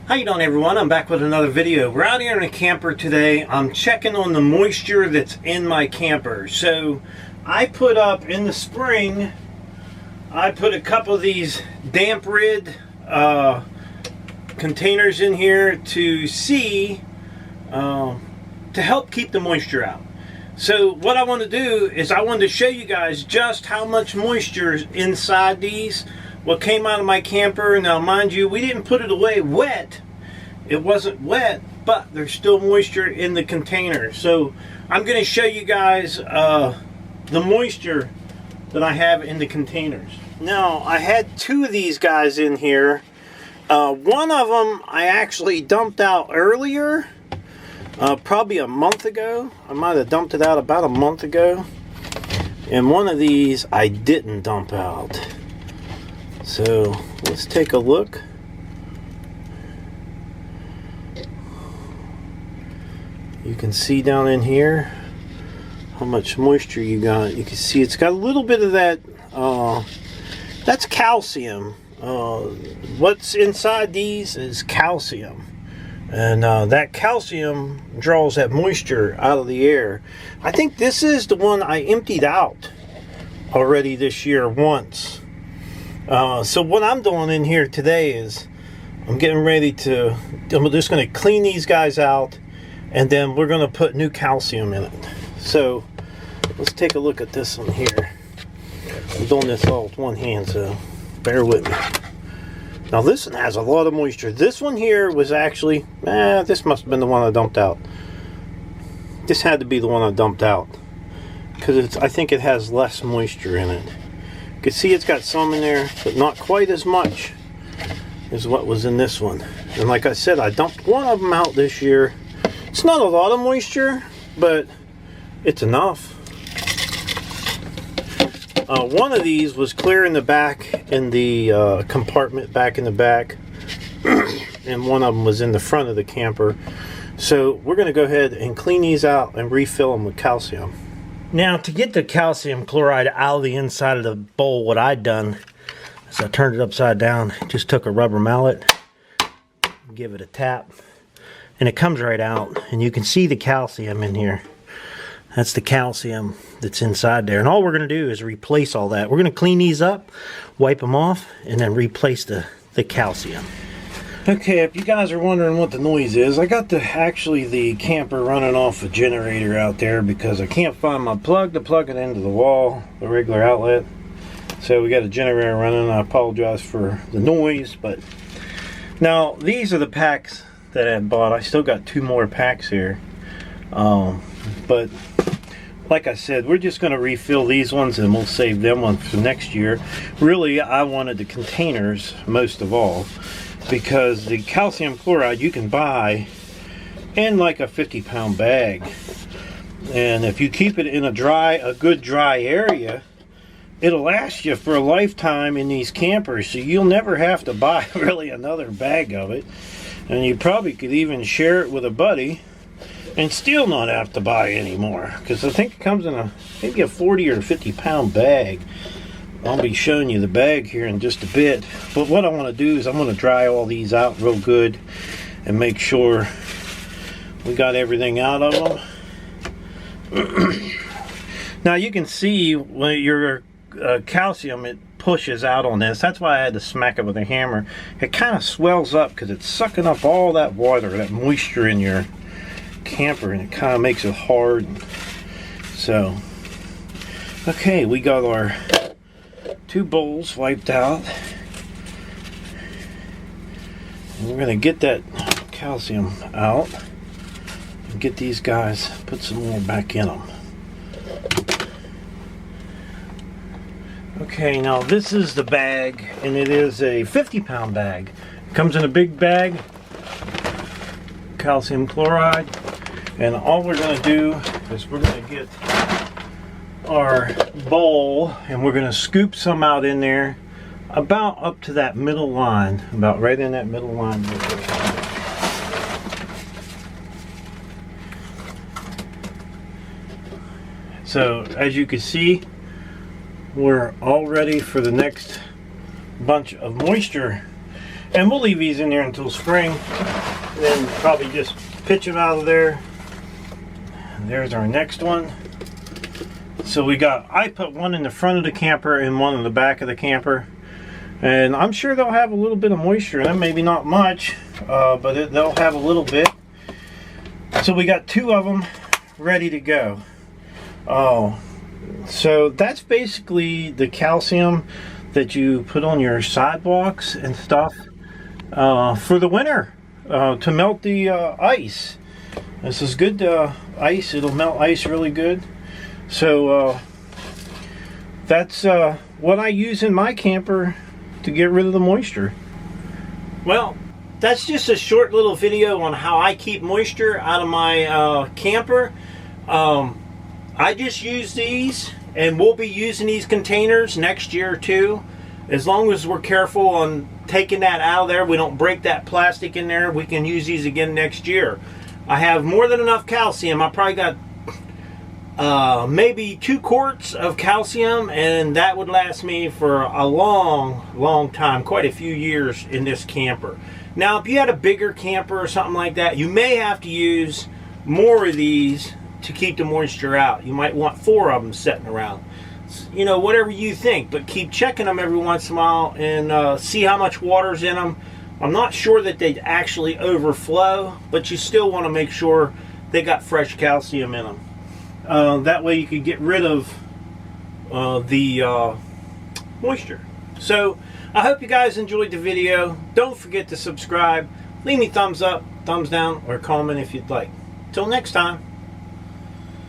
How you doing, everyone? I'm back with another video. We're out here in a camper today. I'm checking on the moisture that's in my camper. So I put up in the spring, I put a couple of these damp rid containers in here to see to help keep the moisture out. So what I want to do is I wanted to show you guys just how much moisture is inside these. What came out of my camper. Now mind you, we didn't put it away wet. It wasn't wet, but there's still moisture in the container. So I'm going to show you guys the moisture that I have in the containers. Now I had two of these guys in here. One of them I actually dumped out earlier, probably a month ago. I might have dumped it out about a month ago. And one of these I didn't dump out. So let's take a look. You can see down in here how much moisture you got. You can see it's got a little bit of that, that's calcium. What's inside these is calcium. And that calcium draws that moisture out of the air. I think this is the one I emptied out already this year once. So what I'm doing in here today is I'm getting ready to, I'm just going to clean these guys out, and then we're going to put new calcium in it. So let's take a look at this one here. I'm doing this all with one hand, so bear with me. Now this one has a lot of moisture. This one here was actually, this must have been the one I dumped out. This had to be the one I dumped out, because I think it has less moisture in it. You can see it's got some in there, but not quite as much as what was in this one. And like I said, I dumped one of them out this year. It's not a lot of moisture, but it's enough. One of these was clear in the back, in the compartment back in the back, and one of them was in the front of the camper. So we're going to go ahead and clean these out and refill them with calcium. Now, to get the calcium chloride out of the inside of the bowl, what I'd done is I turned it upside down, just took a rubber mallet, give it a tap, and it comes right out. And you can see the calcium in here. That's the calcium that's inside there. And all we're going to do is replace all that. We're going to clean these up, wipe them off, and then replace the calcium. Okay, if you guys are wondering what the noise is, I got the camper running off a generator out there because I can't find my plug to plug it into the wall, the regular outlet. So we got a generator running. I apologize for the noise, but now these are the packs that I bought. I still got two more packs here. But like I said, we're just going to refill these ones and we'll save them one for next year. Really, I wanted the containers most of all, because the calcium chloride you can buy in like a 50-pound bag, and if you keep it in a good dry area, it'll last you for a lifetime in these campers. So you'll never have to buy really another bag of it, and you probably could even share it with a buddy and still not have to buy any more, because I think it comes in maybe a 40 or 50-pound bag. I'll be showing you the bag here in just a bit. But what I want to do is I'm going to dry all these out real good and make sure we got everything out of them. Now you can see when your calcium, it pushes out on this. That's why I had to smack it with a hammer. It kind of swells up because it's sucking up all that water, that moisture in your camper, and it kind of makes it hard. So okay, we got our two bowls wiped out, and we're going to get that calcium out and get these guys, put some more back in them. Okay, now this is the bag, and it is a 50-pound bag. It comes in a big bag, calcium chloride, and all we're going to do is we're going to get our bowl and we're going to scoop some out in there about up to that middle line, about right in that middle line. So as you can see, we're all ready for the next bunch of moisture And we'll leave these in there until spring, and then probably just pitch them out of there. And there's our next one. So I put one in the front of the camper and one in the back of the camper. And I'm sure they'll have a little bit of moisture in them, maybe not much, but they'll have a little bit. So we got 2 of them ready to go. So that's basically the calcium that you put on your sidewalks and stuff for the winter to melt the ice. This is good ice. It'll melt ice really good. So that's what I use in my camper to get rid of the moisture. Well, that's just a short little video on how I keep moisture out of my camper. I just use these, and we'll be using these containers next year too. As long as we're careful on taking that out of there, we don't break that plastic in there, we can use these again next year. I have more than enough calcium. I probably got maybe 2 quarts of calcium, and that would last me for a long time, quite a few years in this camper. Now, if you had a bigger camper or something like that, you may have to use more of these to keep the moisture out. You might want 4 of them sitting around. You know, whatever you think, but keep checking them every once in a while and see how much water's in them. I'm not sure that they actually overflow, but you still want to make sure they got fresh calcium in them. That way you can get rid of the moisture. So I hope you guys enjoyed the video. Don't forget to subscribe. Leave me thumbs up, thumbs down, or comment if you'd like. Till next time.